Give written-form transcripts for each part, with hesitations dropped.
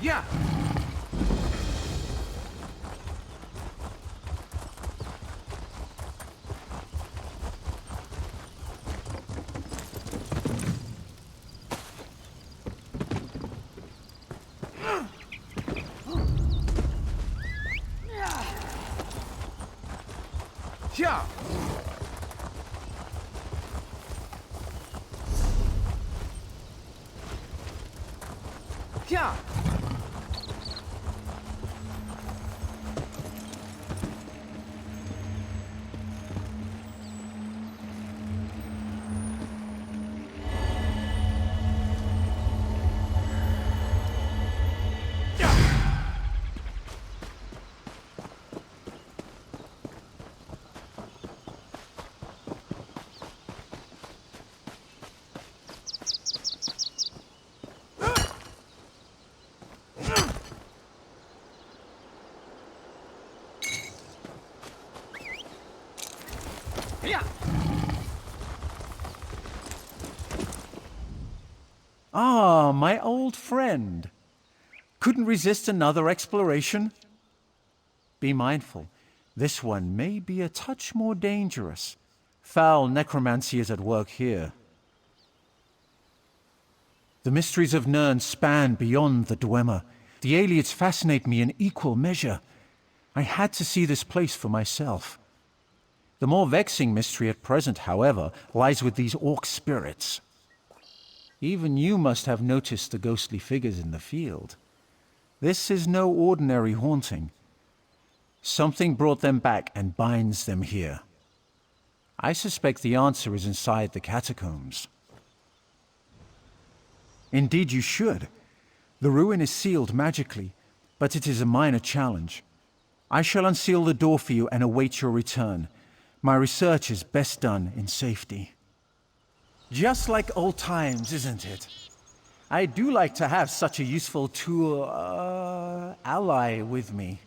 Yeah. Yeah. Yeah. Yeah. Ah, my old friend. Couldn't resist another exploration? Be mindful, this one may be a touch more dangerous. Foul necromancy is at work here. The mysteries of Nirn span beyond the Dwemer. The Aliens fascinate me in equal measure. I had to see this place for myself. The more vexing mystery at present, however, lies with these orc spirits. Even you must have noticed the ghostly figures in the field. This is no ordinary haunting. Something brought them back and binds them here. I suspect the answer is inside the catacombs. Indeed you should. The ruin is sealed magically, but it is a minor challenge. I shall unseal the door for you and await your return. My research is best done in safety. Just like old times, isn't it? I do like to have such a useful tool, ally with me.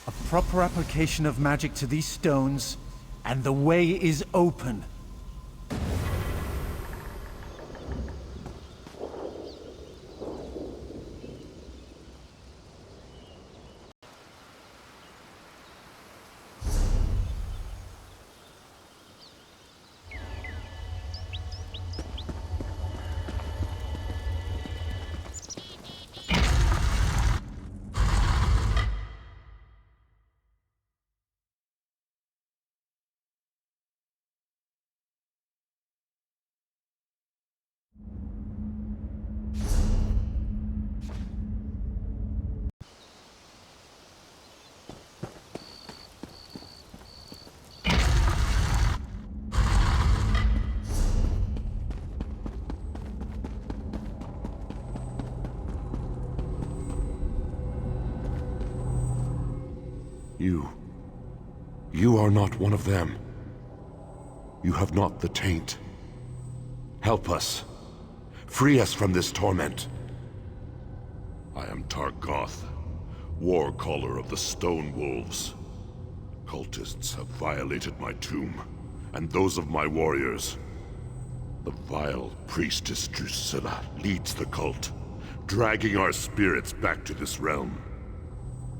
A proper application of magic to these stones, and the way is open. You are not one of them. You have not the taint. Help us. Free us from this torment. I am Targoth, war caller of the Stone Wolves. Cultists have violated my tomb, and those of my warriors. The vile priestess Drusilla leads the cult, dragging our spirits back to this realm.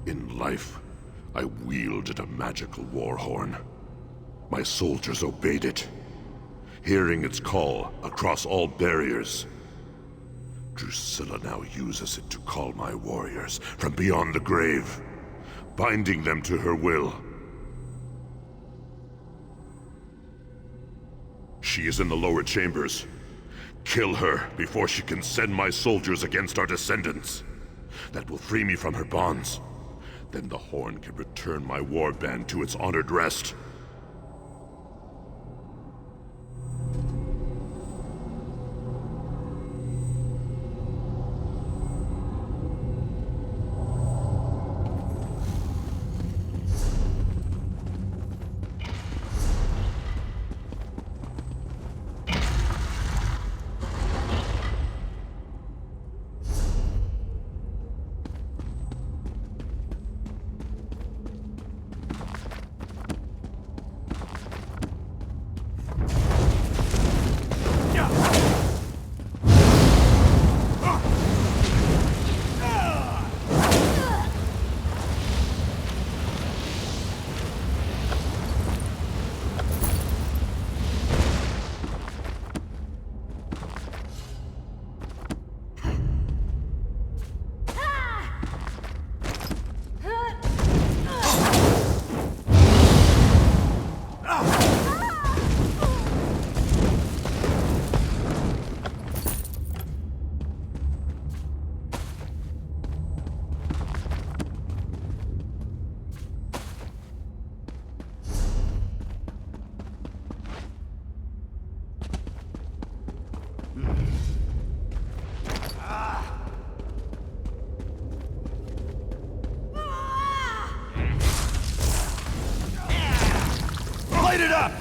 In life, I wielded a magical war horn. My soldiers obeyed it, hearing its call across all barriers. Drusilla now uses it to call my warriors from beyond the grave, binding them to her will. She is in the lower chambers. Kill her before she can send my soldiers against our descendants. That will free me from her bonds. Then the horn can return my warband to its honored rest. it up!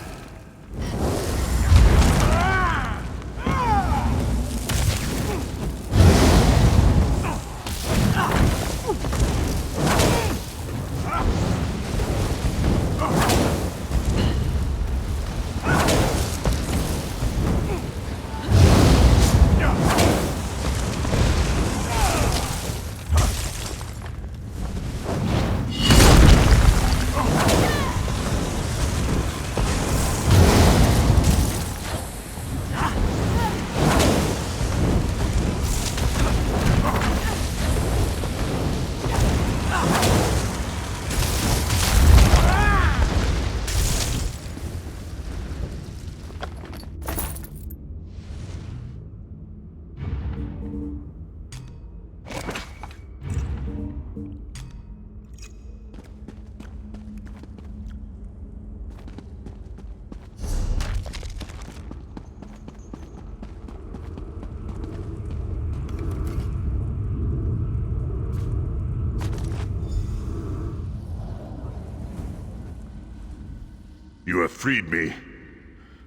You have freed me,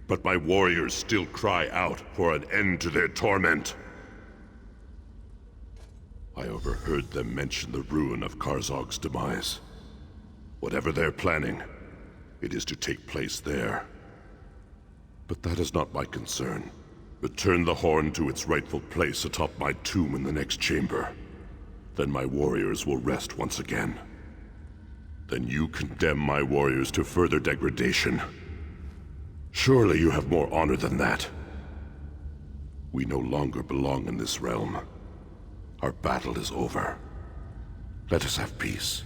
but my warriors still cry out for an end to their torment. I overheard them mention the ruin of Karzog's demise. Whatever they're planning, it is to take place there. But that is not my concern. Return the horn to its rightful place atop my tomb in the next chamber. Then my warriors will rest once again. Then you condemn my warriors to further degradation. Surely you have more honor than that. We no longer belong in this realm. Our battle is over. Let us have peace.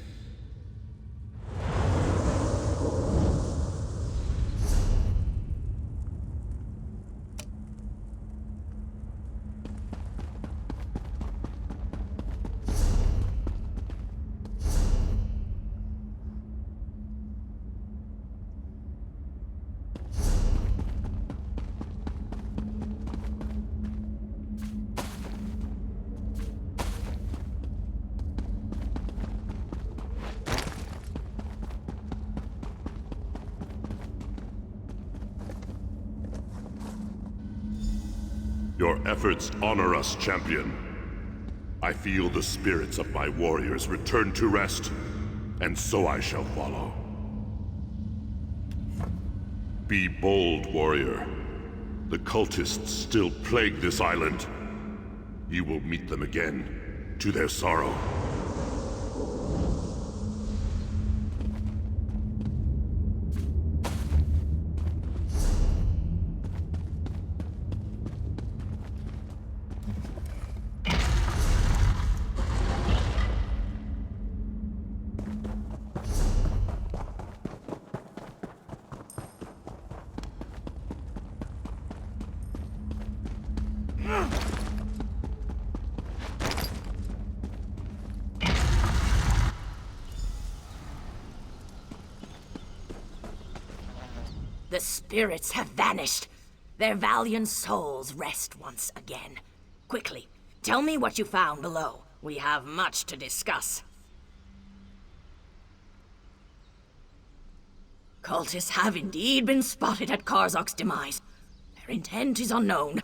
Your efforts honor us, champion. I feel the spirits of my warriors return to rest, and so I shall follow. Be bold, warrior. The cultists still plague this island. You will meet them again, to their sorrow. The spirits have vanished. Their valiant souls rest once again. Quickly, tell me what you found below. We have much to discuss. Cultists have indeed been spotted at Karzog's demise. Their intent is unknown.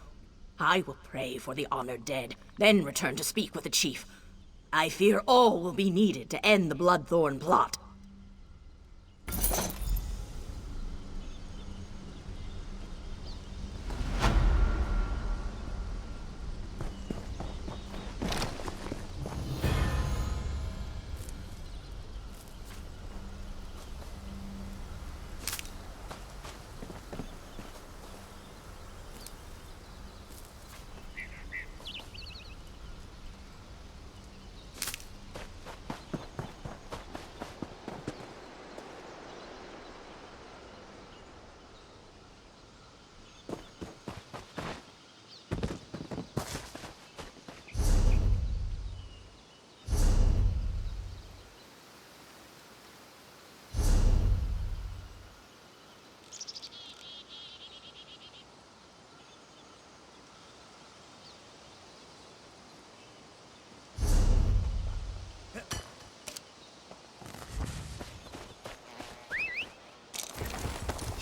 I will pray for the honored dead, then return to speak with the chief. I fear all will be needed to end the Bloodthorn plot.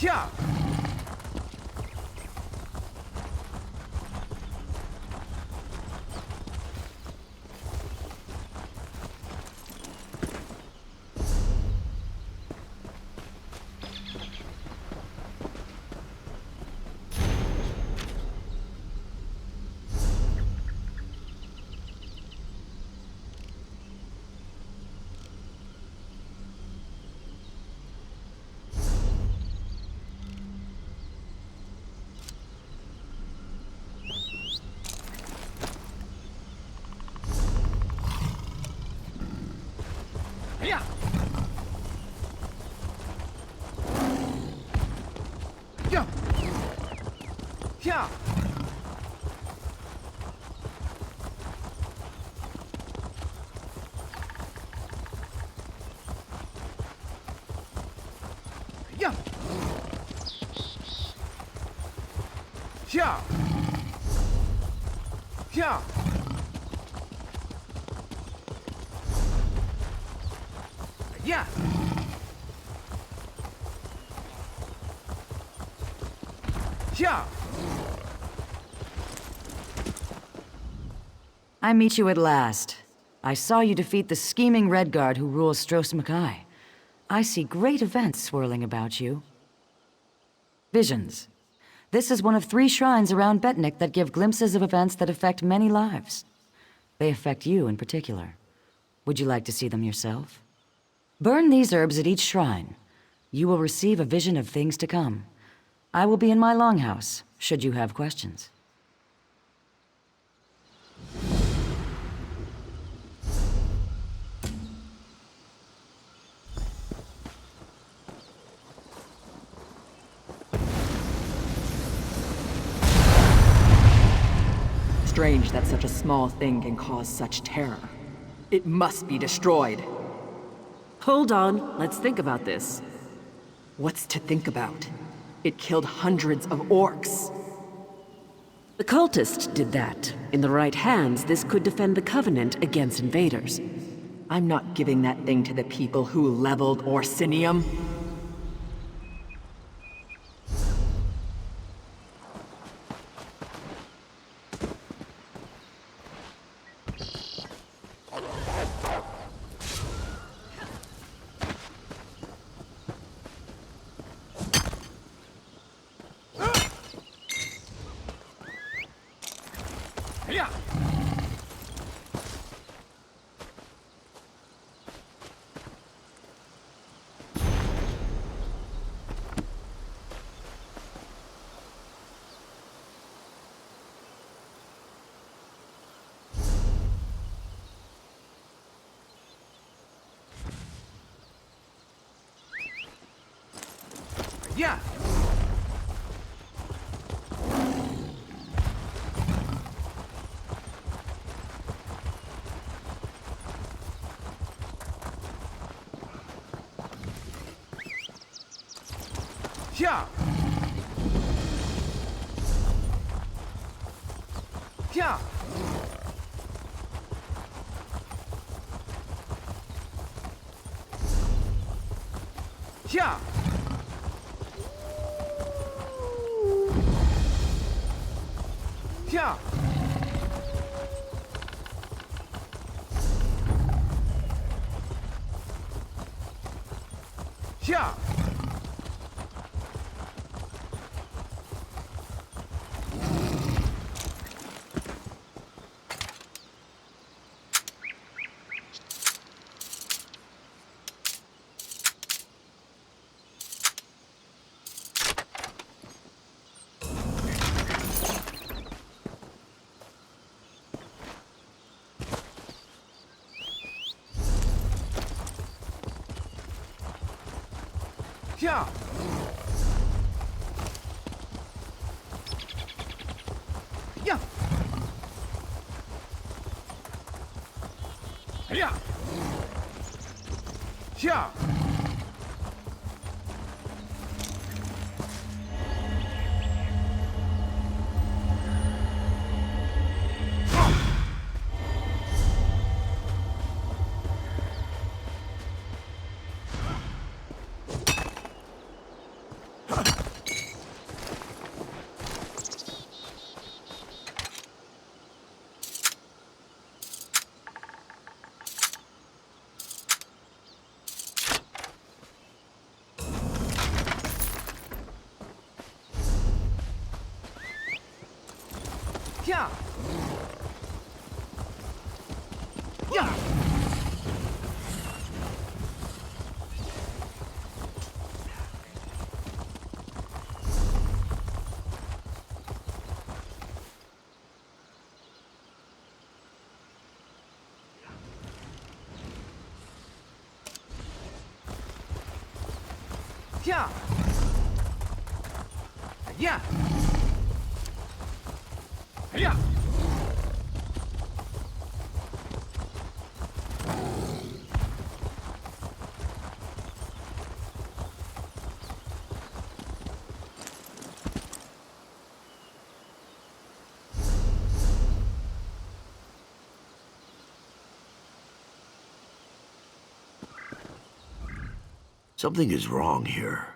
Yeah! Yeah! Yeah! Yeah! Yeah! Yeah! Yeah! Yeah! Yeah! I meet you at last. I saw you defeat the scheming Redguard who rules Stros Mackay. I see great events swirling about you. Visions. This is one of 3 shrines around Betnikh that give glimpses of events that affect many lives. They affect you in particular. Would you like to see them yourself? Burn these herbs at each shrine. You will receive a vision of things to come. I will be in my longhouse, should you have questions. Strange that such a small thing can cause such terror. It must be destroyed. Hold on, let's think about this. What's to think about? It killed hundreds of orcs. The cultist did that. In the right hands, this could defend the Covenant against invaders. I'm not giving that thing to the people who leveled Orsinium. Yeah! Yeah! Yeah! Yeah! Yeah! Yeah! Yeah! Yeah! Yeah! Yeah! Yeah! Yeah! Yeah! Yeah! Yeah! Yeah! Something is wrong here.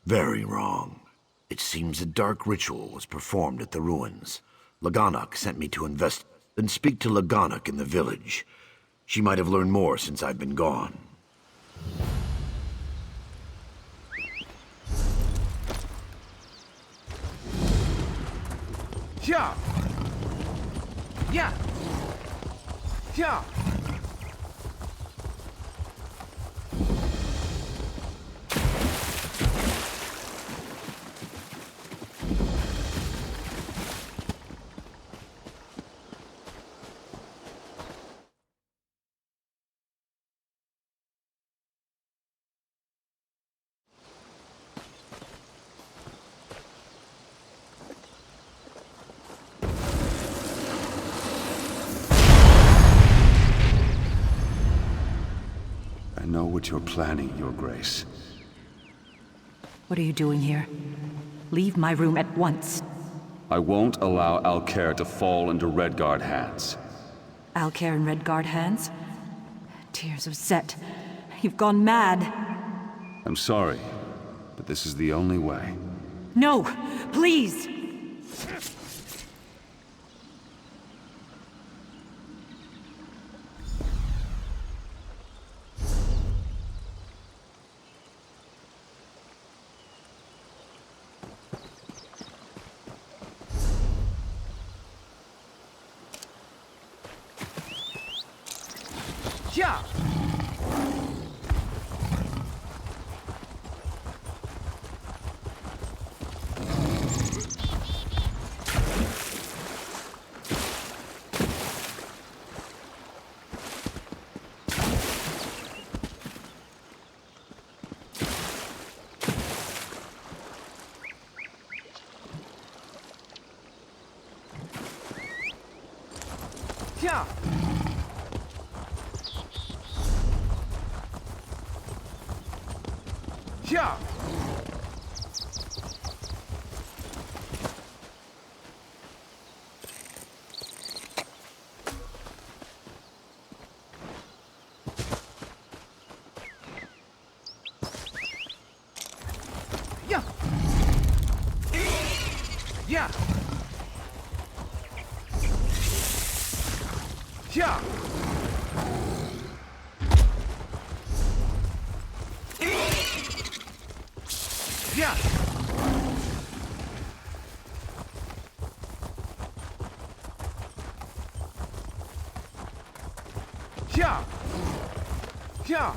Very wrong. It seems a dark ritual was performed at the ruins. Laganuk sent me to then speak to Laganuk in the village. She might have learned more since I've been gone. Yeah! Yeah! Yeah! I know what you're planning, Your Grace. What are you doing here? Leave my room at once. I won't allow Alcair to fall into Redguard hands. Alcair in Redguard hands? Tears of Set. You've gone mad. I'm sorry, but this is the only way. No! Please! Yeah! Yeah! Yeah! Yeah! Yeah! Yeah! Yeah! Yeah! Yeah!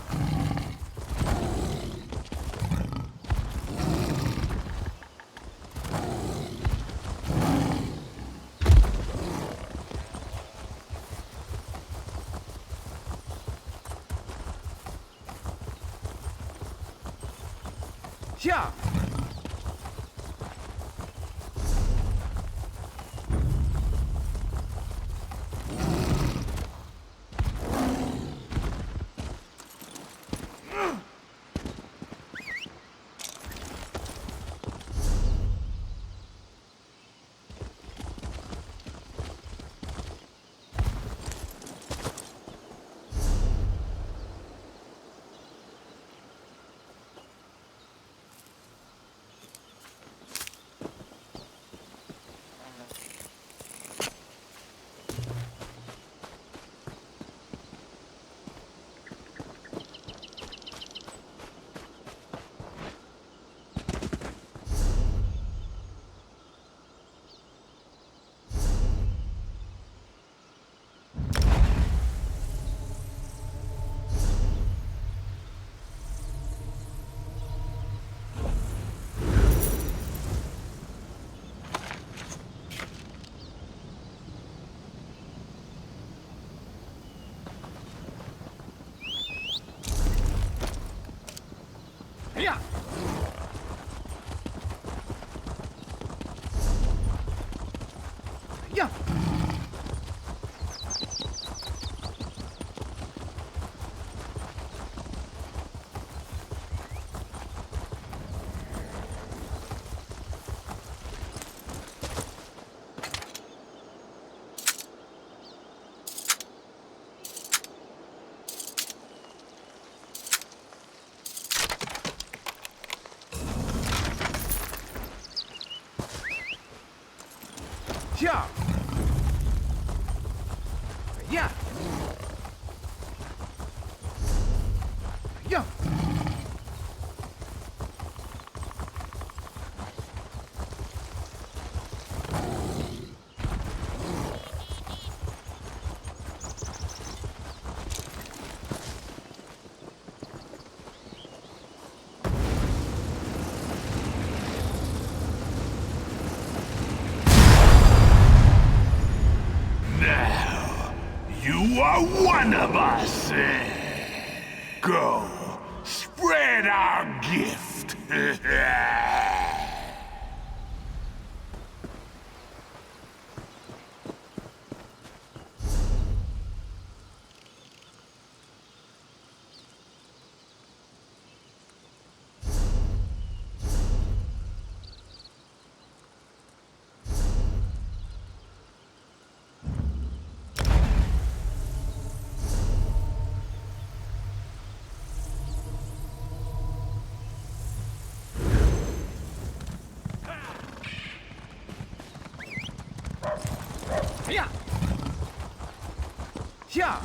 Yeah! Yeah. Yeah. Yeah. Yeah. Yeah. You are one of us! Go, spread our gift! Yeah. Yeah.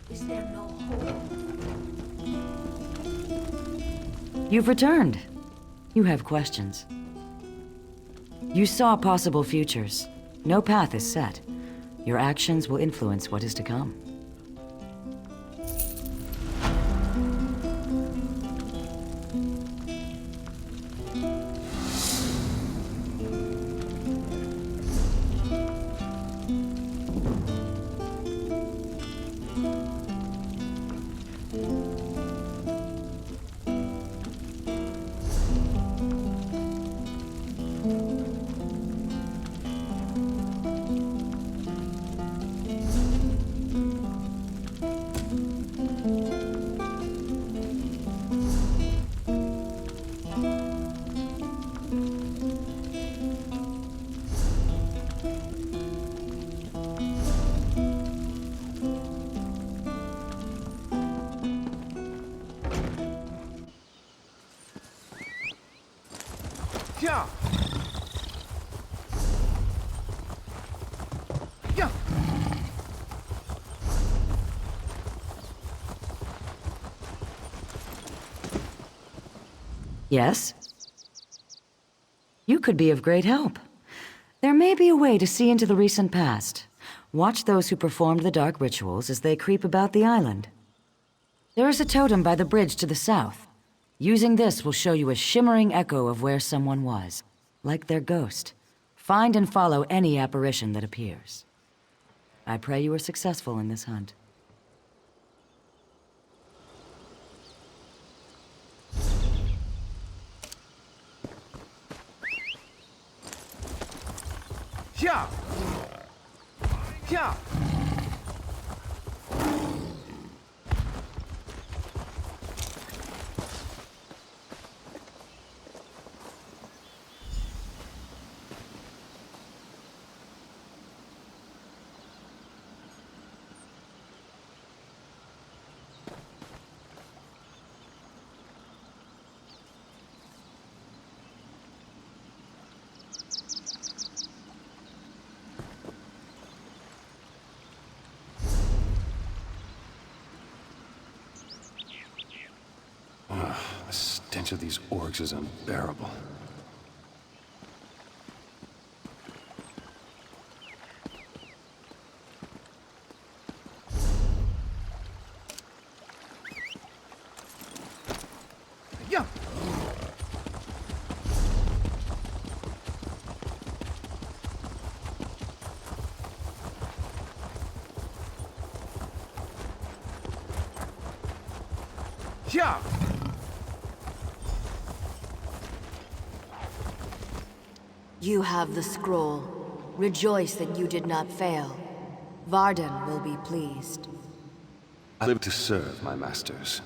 Is there no hope? You've returned. You have questions. You saw possible futures. No path is set. Your actions will influence what is to come. Yeah. Yeah. Yes? You could be of great help. There may be a way to see into the recent past. Watch those who performed the dark rituals as they creep about the island. There is a totem by the bridge to the south. Using this will show you a shimmering echo of where someone was, like their ghost. Find and follow any apparition that appears. I pray you are successful in this hunt. Yeah. Yeah. The stench of these orcs is unbearable. Yeah. Yeah! You have the scroll. Rejoice that you did not fail. Varden will be pleased. I live to serve my masters.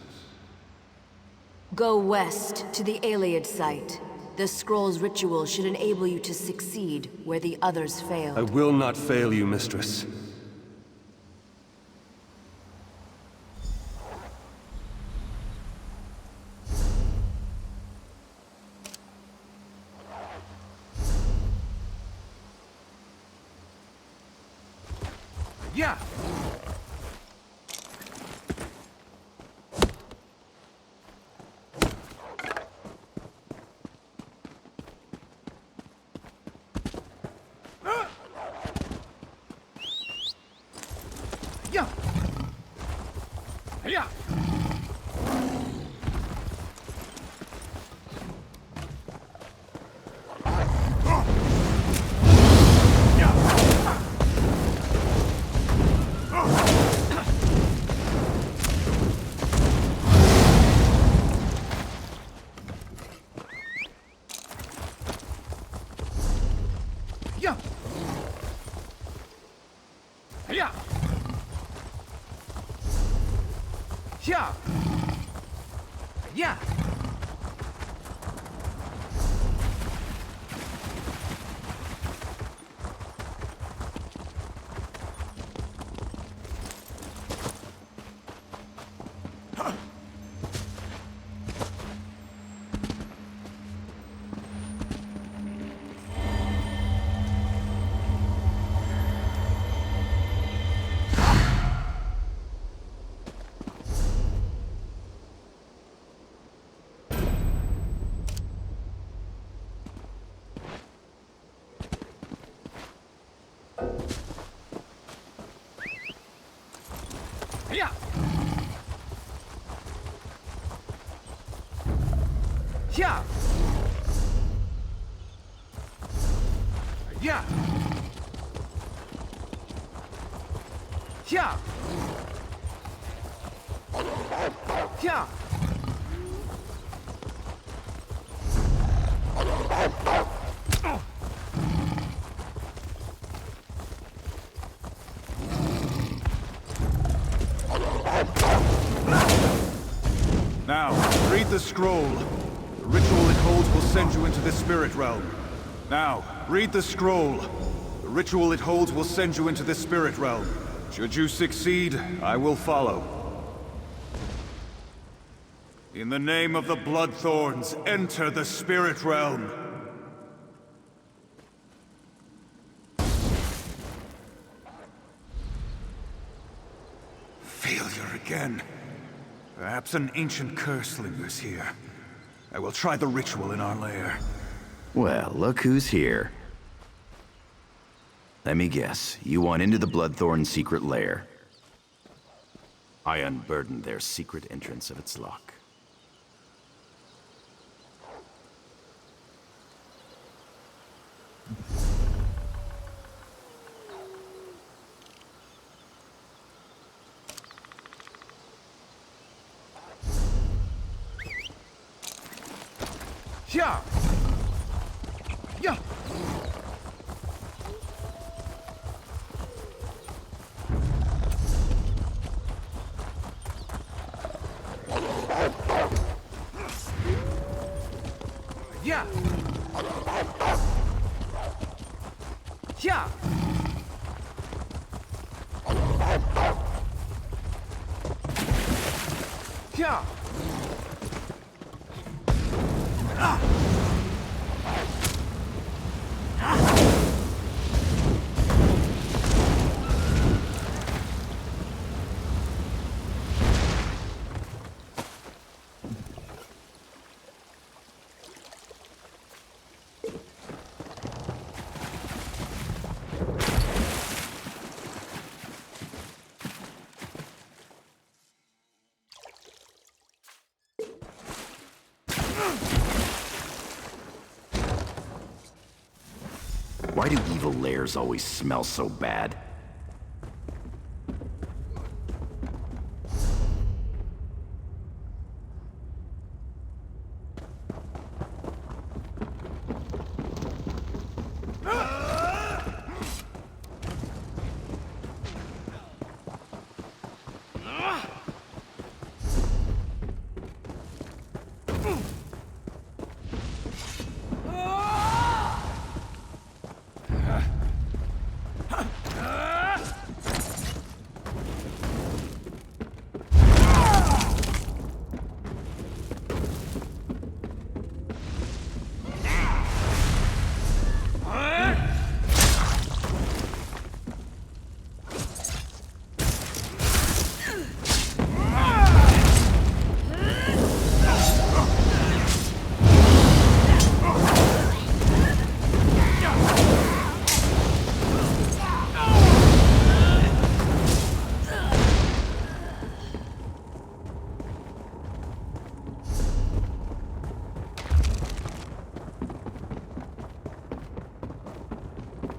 Go west to the Iliad site. The scroll's ritual should enable you to succeed where the others failed. I will not fail you, mistress. Yeah! Yeah! Yeah! Yeah! Yeah! Yeah! Yeah! Yeah! Yeah! Yeah! Yeah! Now, read the scroll. The ritual it holds will send you into the spirit realm. Now, read the scroll. The ritual it holds will send you into the spirit realm. Should you succeed, I will follow. In the name of the Bloodthorns, enter the spirit realm. Failure again. Perhaps an ancient curse lingers here. I will try the ritual in our lair. Well, look who's here. Let me guess, you want into the Bloodthorn's secret lair. I unburdened their secret entrance of its lock. Yeah! Yeah! Yeah! Yeah! Yeah! Why do evil lairs always smell so bad?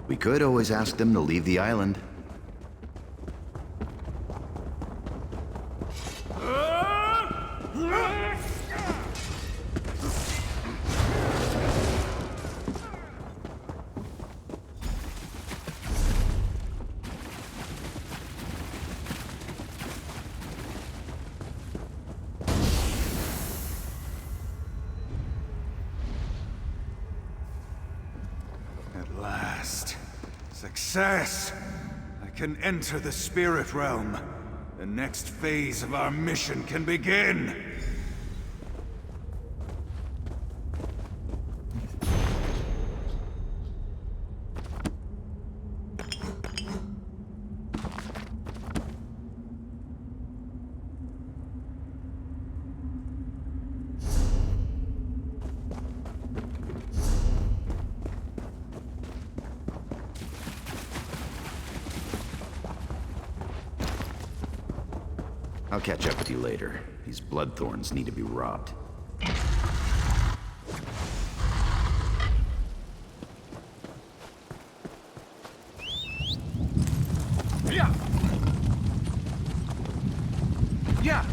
We could always ask them to leave the island. At last. Success! I can enter the spirit realm. The next phase of our mission can begin! I'll catch up with you later. These bloodthorns need to be robbed. Yeah. Yeah.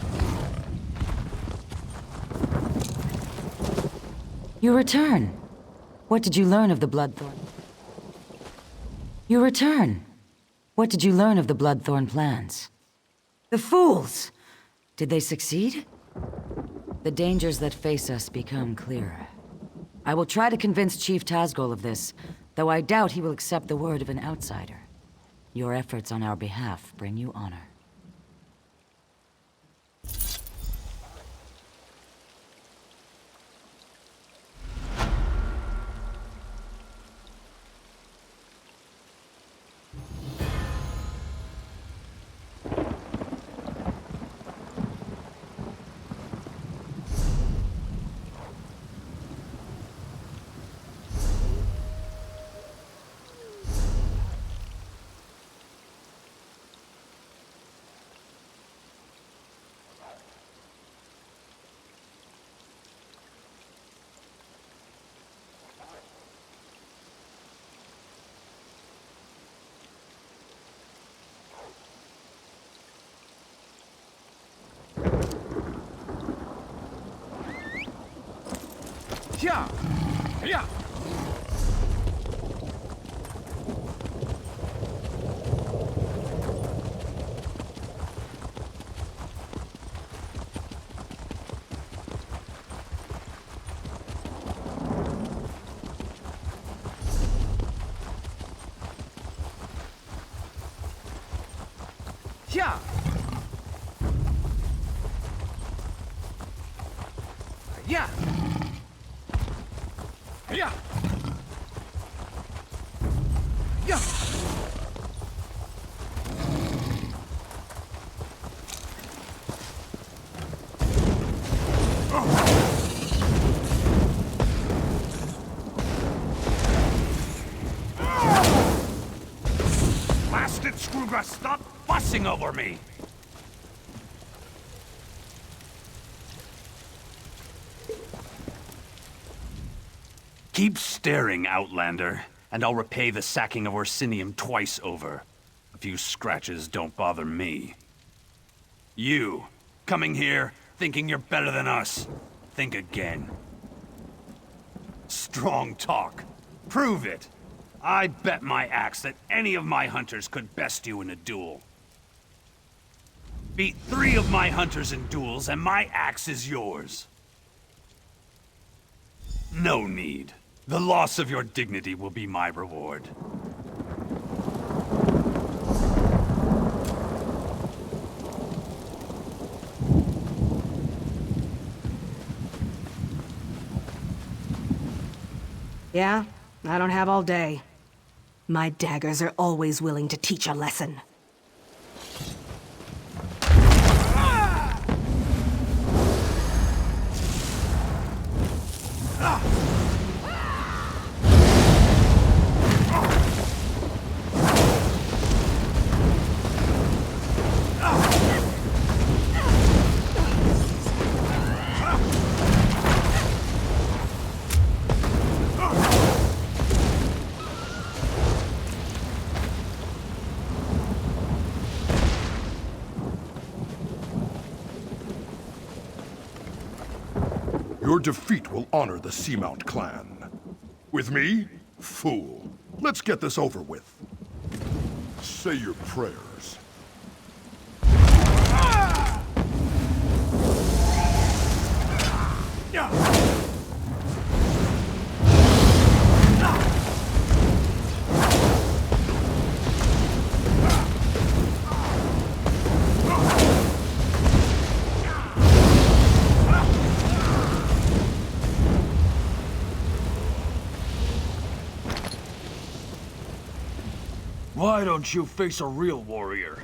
You return. What did you learn of the Bloodthorn? You return. What did you learn of the Bloodthorn plans? The fools! Did they succeed? The dangers that face us become clearer. I will try to convince Chief Tazgol of this, though I doubt he will accept the word of an outsider. Your efforts on our behalf bring you honor. Yeah. Yeah. Yeah. Yeah. Yeah. Yeah. Blasted Screwgrass, stop fussing over me! Keep staring, Outlander, and I'll repay the sacking of Orsinium twice over. A few scratches don't bother me. You, coming here, thinking you're better than us. Think again. Strong talk. Prove it. I bet my axe that any of my hunters could best you in a duel. Beat 3 of my hunters in duels, and my axe is yours. No need. The loss of your dignity will be my reward. Yeah? I don't have all day. My daggers are always willing to teach a lesson. Your defeat will honor the Seamount clan. With me? Fool. Let's get this over with. Say your prayers. Why don't you face a real warrior?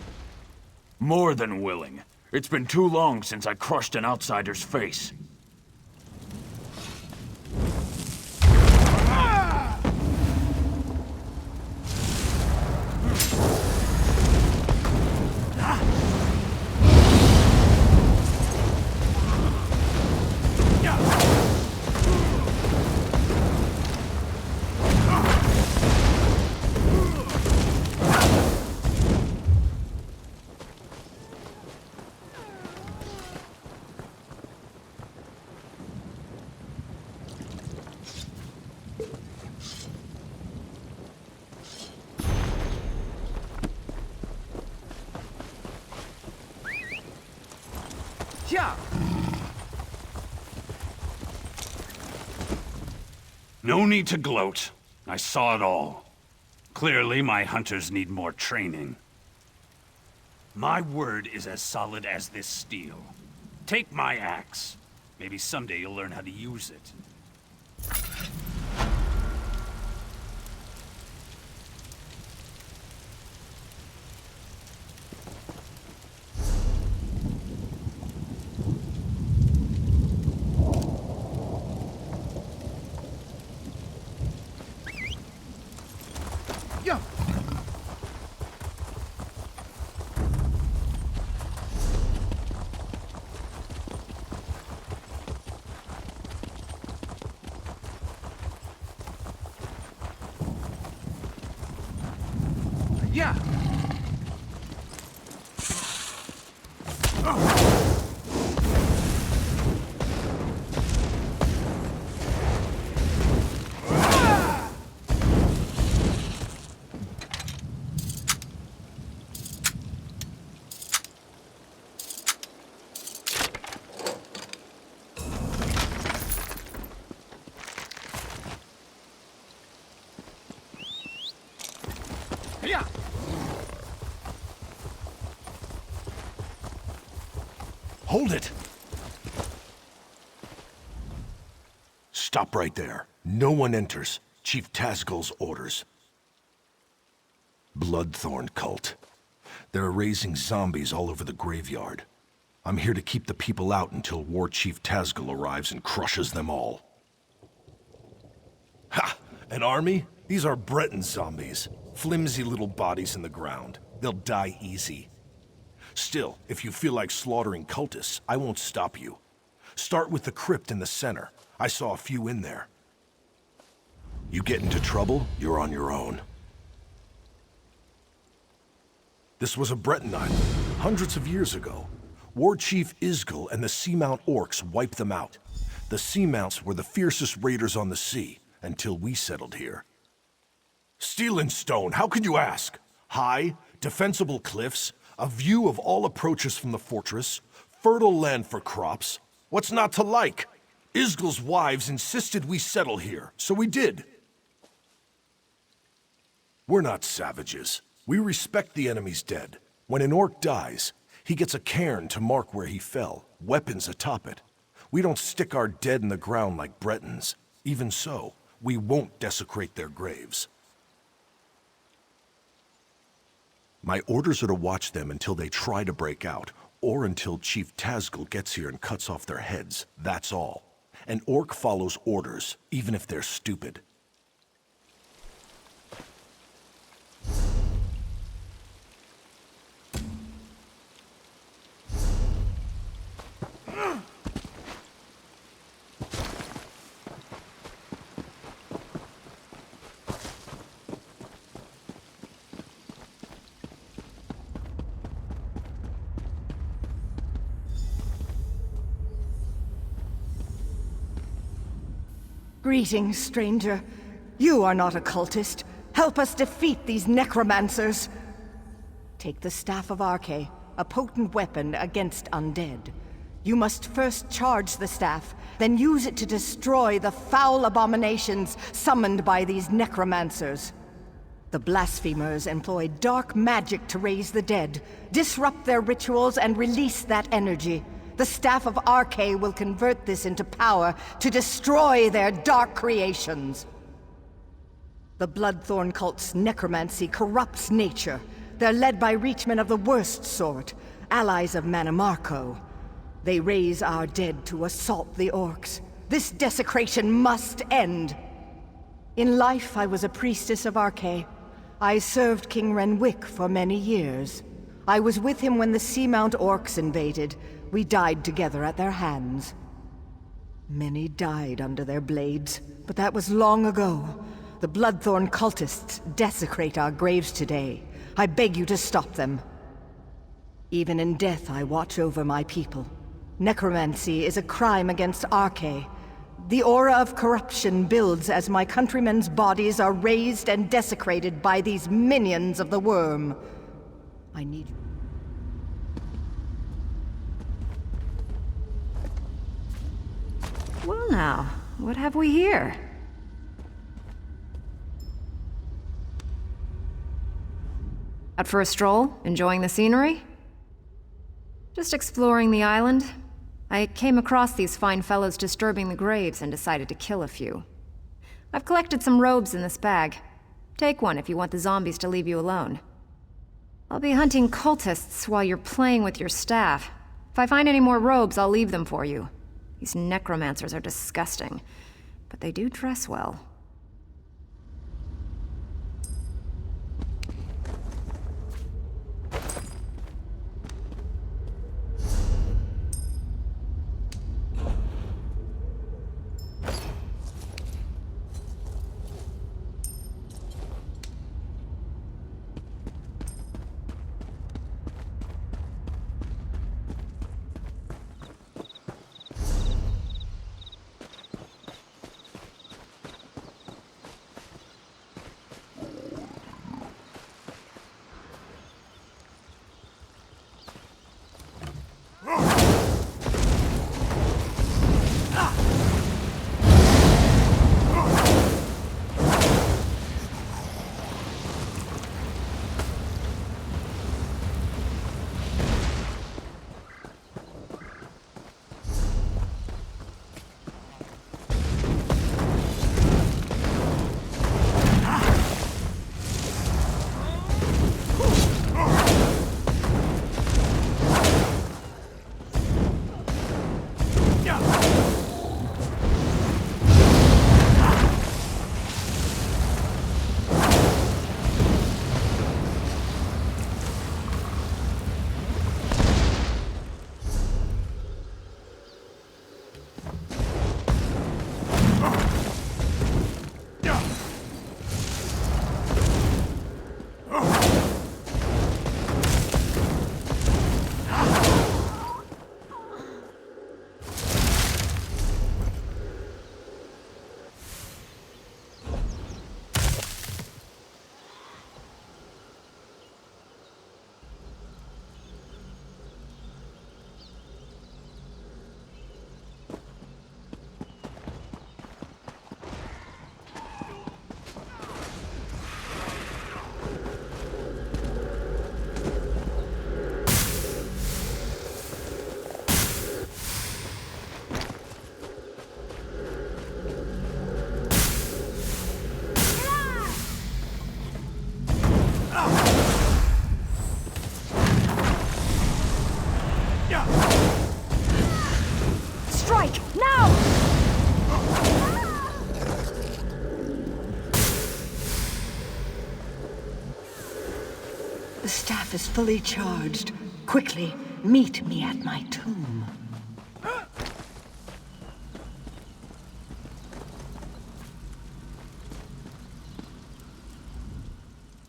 More than willing. It's been too long since I crushed an outsider's face. Yeah. No need to gloat. I saw it all. Clearly, my hunters need more training. My word is as solid as this steel. Take my axe. Maybe someday you'll learn how to use it. Yeah. Yeah. Yeah. Hold it! Stop right there. No one enters. Chief Tazgul's orders. Bloodthorn cult. They're raising zombies all over the graveyard. I'm here to keep the people out until War Chief Tazgul arrives and crushes them all. Ha! An army? These are Breton zombies. Flimsy little bodies in the ground. They'll die easy. Still, if you feel like slaughtering cultists, I won't stop you. Start with the crypt in the center. I saw a few in there. You get into trouble, you're on your own. This was a Breton island, hundreds of years ago. War Chief Isgil and the Seamount orcs wiped them out. The Seamounts were the fiercest raiders on the sea, until we settled here. Steel and stone, how can you ask? High, defensible cliffs, a view of all approaches from the fortress, fertile land for crops. What's not to like? Isgil's wives insisted we settle here, so we did. We're not savages. We respect the enemy's dead. When an orc dies, he gets a cairn to mark where he fell, weapons atop it. We don't stick our dead in the ground like Bretons. Even so, we won't desecrate their graves. My orders are to watch them until they try to break out, or until Chief Tazgul gets here and cuts off their heads. That's all. An orc follows orders, even if they're stupid. Greetings, stranger. You are not a cultist. Help us defeat these necromancers. Take the Staff of Arche, a potent weapon against undead. You must first charge the staff, then use it to destroy the foul abominations summoned by these necromancers. The blasphemers employ dark magic to raise the dead, disrupt their rituals, and release that energy. The Staff of Arche will convert this into power to destroy their dark creations. The Bloodthorn cult's necromancy corrupts nature. They're led by reachmen of the worst sort, allies of Manamarco. They raise our dead to assault the orcs. This desecration must end. In life, I was a priestess of Arche. I served King Renwick for many years. I was with him when the Seamount orcs invaded. We died together at their hands. Many died under their blades, but that was long ago. The Bloodthorn cultists desecrate our graves today. I beg you to stop them. Even in death, I watch over my people. Necromancy is a crime against Arche. The aura of corruption builds as my countrymen's bodies are raised and desecrated by these minions of the worm. I need you. Well now, what have we here? Out for a stroll? Enjoying the scenery? Just exploring the island. I came across these fine fellows disturbing the graves and decided to kill a few. I've collected some robes in this bag. Take one if you want the zombies to leave you alone. I'll be hunting cultists while you're playing with your staff. If I find any more robes, I'll leave them for you. These necromancers are disgusting, but they do dress well. The staff is fully charged. Quickly, meet me at my tomb.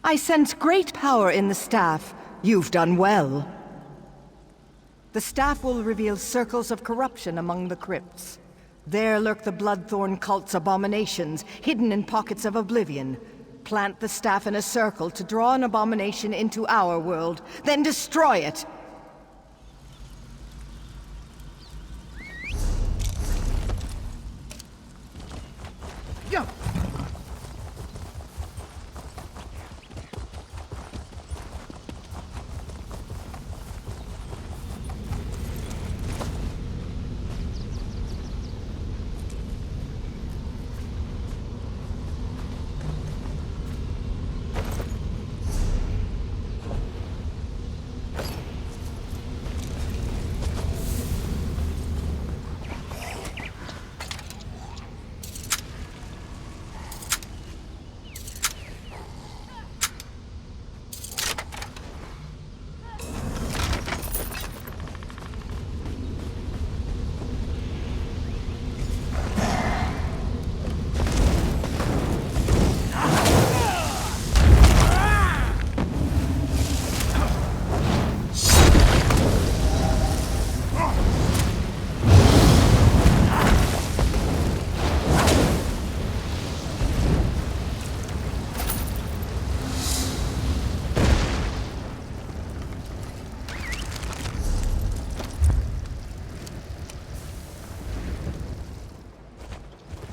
I sense great power in the staff. You've done well. The staff will reveal circles of corruption among the crypts. There lurk the Bloodthorn cult's abominations, hidden in pockets of oblivion. Plant the staff in a circle to draw an abomination into our world, then destroy it!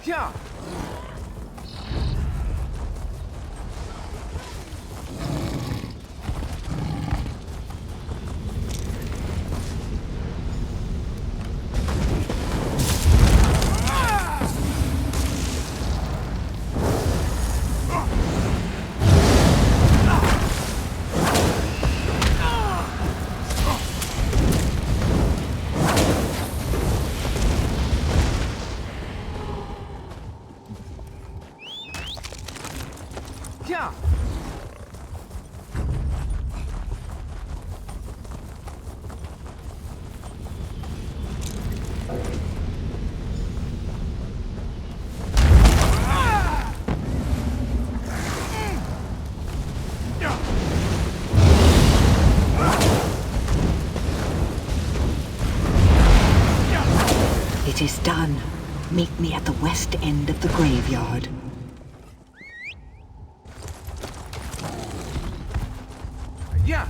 Yeah. Yeah. Yeah. It is done. Meet me at the west end of the graveyard. Yeah.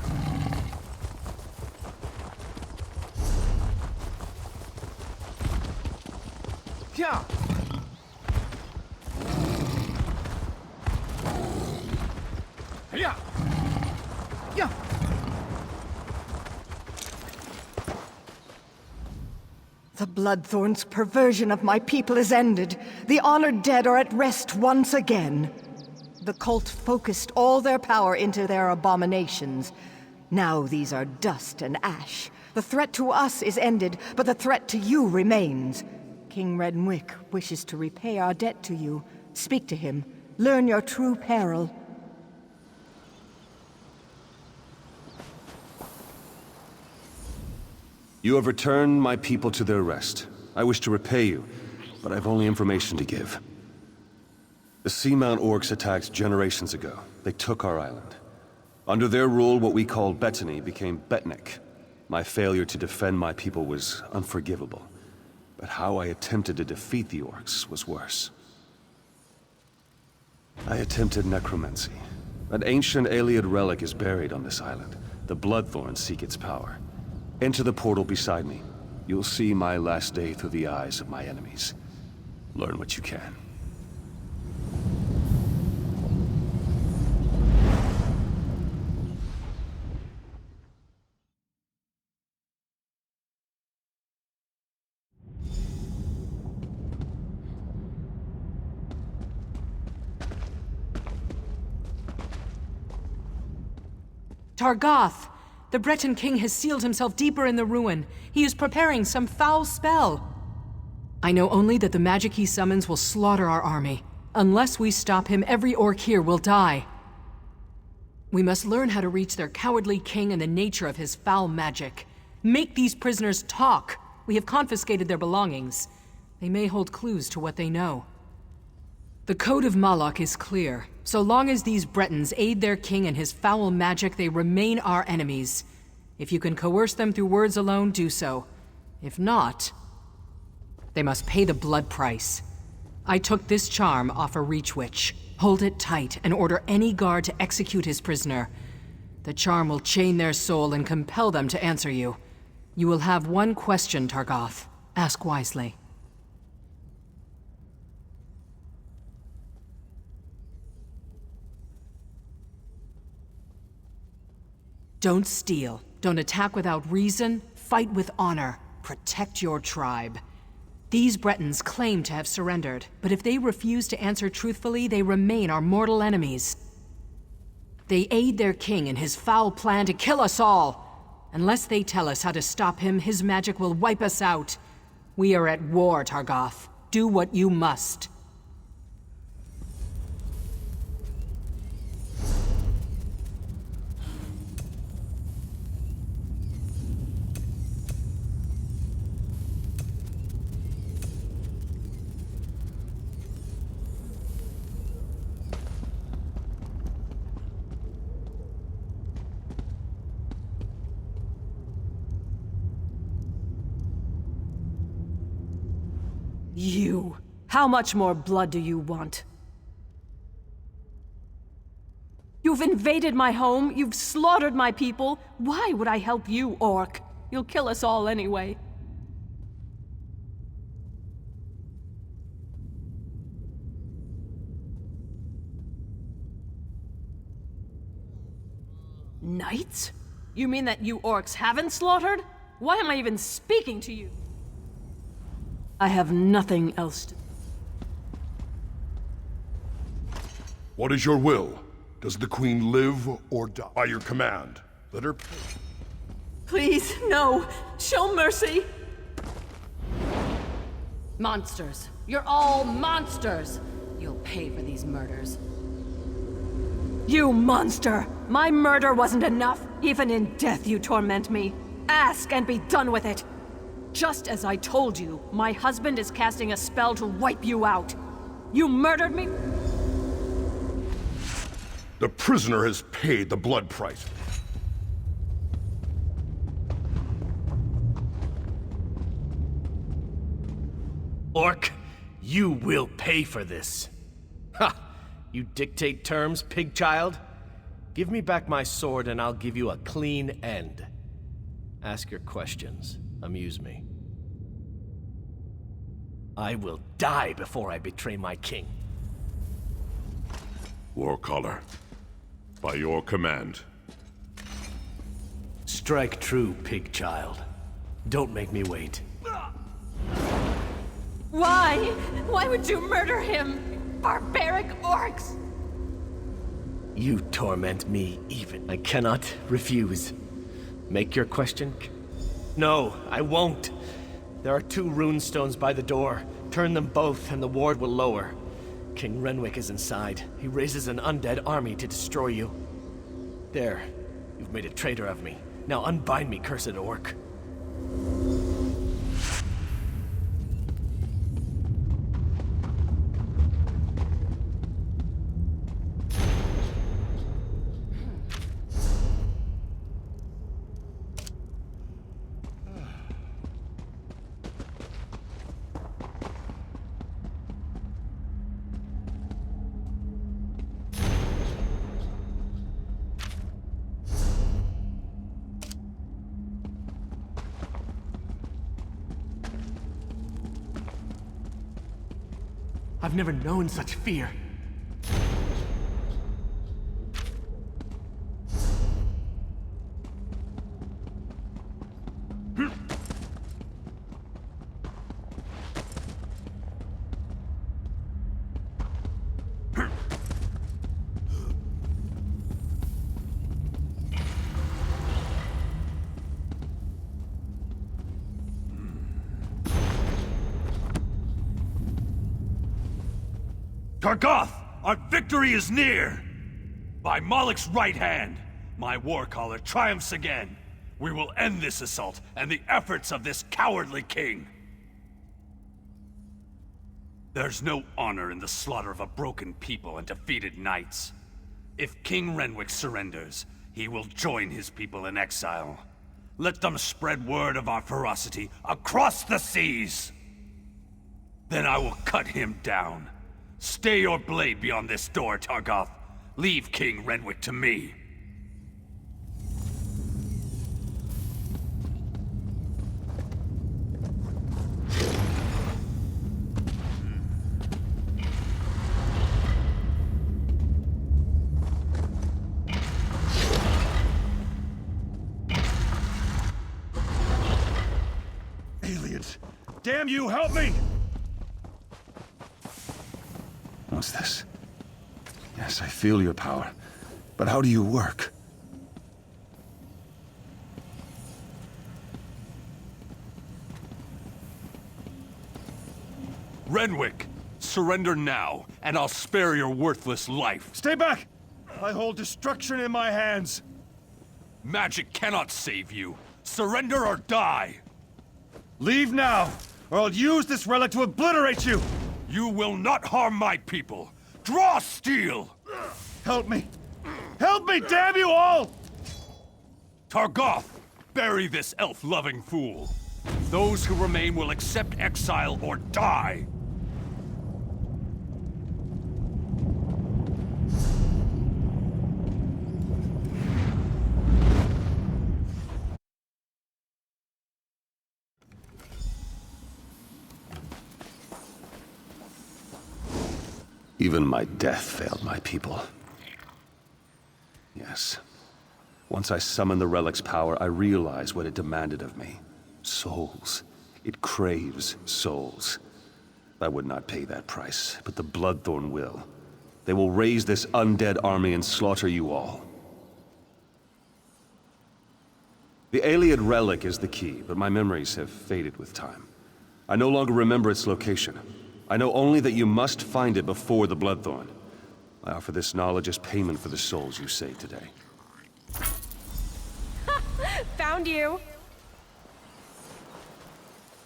Yeah. Yeah. Yeah. The Bloodthorn's perversion of my people is ended. The honored dead are at rest once again. The cult focused all their power into their abominations. Now these are dust and ash. The threat to us is ended, but the threat to you remains. King Rednwick wishes to repay our debt to you. Speak to him. Learn your true peril. You have returned my people to their rest. I wish to repay you, but I've only information to give. The Seamount Orcs attacked generations ago. They took our island. Under their rule, what we called Betnikh became Betnikh. My failure to defend my people was unforgivable. But how I attempted to defeat the Orcs was worse. I attempted necromancy. An ancient Ayleid relic is buried on this island. The Bloodthorns seek its power. Enter the portal beside me. You'll see my last day through the eyes of my enemies. Learn what you can. Targoth! The Breton king has sealed himself deeper in the ruin. He is preparing some foul spell. I know only that the magic he summons will slaughter our army. Unless we stop him, every orc here will die. We must learn how to reach their cowardly king and the nature of his foul magic. Make these prisoners talk. We have confiscated their belongings. They may hold clues to what they know. The Code of Malak is clear. So long as these Bretons aid their king and his foul magic, they remain our enemies. If you can coerce them through words alone, do so. If not... They must pay the blood price. I took this charm off a Reach Witch. Hold it tight and order any guard to execute his prisoner. The charm will chain their soul and compel them to answer you. You will have one question, Targoth. Ask wisely. Don't steal. Don't attack without reason. Fight with honor. Protect your tribe. These Bretons claim to have surrendered, but if they refuse to answer truthfully, they remain our mortal enemies. They aid their king in his foul plan to kill us all. Unless they tell us how to stop him, his magic will wipe us out. We are at war, Targoth. Do what you must. You! How much more blood do you want? You've invaded my home, you've slaughtered my people. Why would I help you, Orc? You'll kill us all anyway. Knights? You mean that you Orcs haven't slaughtered? Why am I even speaking to you? I have nothing else to... What is your will? Does the Queen live or die? By your command, let her pay. Please, no! Show mercy! Monsters. You're all monsters! You'll pay for these murders. You monster! My murder wasn't enough! Even in death you torment me! Ask and be done with it! Just as I told you, my husband is casting a spell to wipe you out. You murdered me? The prisoner has paid the blood price. Orc, you will pay for this. Ha! You dictate terms, pig child? Give me back my sword and I'll give you a clean end. Ask your questions. Amuse me. I will die before I betray my king. Warcaller, by your command. Strike true, pig child. Don't make me wait. Why? Why would you murder him? Barbaric orcs! You torment me even. I cannot refuse. Make your question. No, I won't. There are 2 rune stones by the door. Turn them both and the ward will lower. King Renwick is inside. He raises an undead army to destroy you. There. You've made a traitor of me. Now unbind me, cursed orc. I've never known such fear. Targoth, our victory is near! By Moloch's right hand, my warcaller triumphs again. We will end this assault and the efforts of this cowardly king. There's no honor in the slaughter of a broken people and defeated knights. If King Renwick surrenders, he will join his people in exile. Let them spread word of our ferocity across the seas! Then I will cut him down. Stay your blade beyond this door, Targoth. Leave King Renwick to me. Aliens! Damn you, help me! What's this? Yes, I feel your power. But how do you work? Renwick, surrender now, and I'll spare your worthless life. Stay back! I hold destruction in my hands. Magic cannot save you. Surrender or die! Leave now, or I'll use this relic to obliterate you! You will not harm my people! Draw steel! Help me! Help me, damn you all! Targoth, bury this elf-loving fool. Those who remain will accept exile or die. Even my death failed my people. Yes. Once I summoned the relic's power, I realized what it demanded of me. Souls. It craves souls. I would not pay that price, but the Bloodthorn will. They will raise this undead army and slaughter you all. The Ayleid relic is the key, but my memories have faded with time. I no longer remember its location. I know only that you must find it before the Bloodthorn. I offer this knowledge as payment for the souls you saved today. Found you.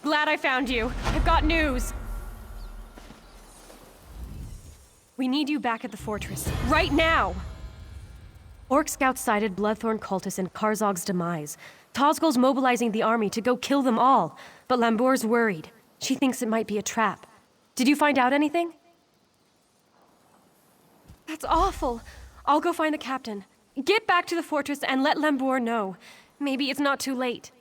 Glad I found you. I've got news. We need you back at the fortress. Right now! Orc scouts sighted Bloodthorn cultists in Karzog's demise. Tozgol's mobilizing the army to go kill them all, but Lambour's worried. She thinks it might be a trap. Did you find out anything? That's awful. I'll go find the captain. Get back to the fortress and let Lambour know. Maybe it's not too late.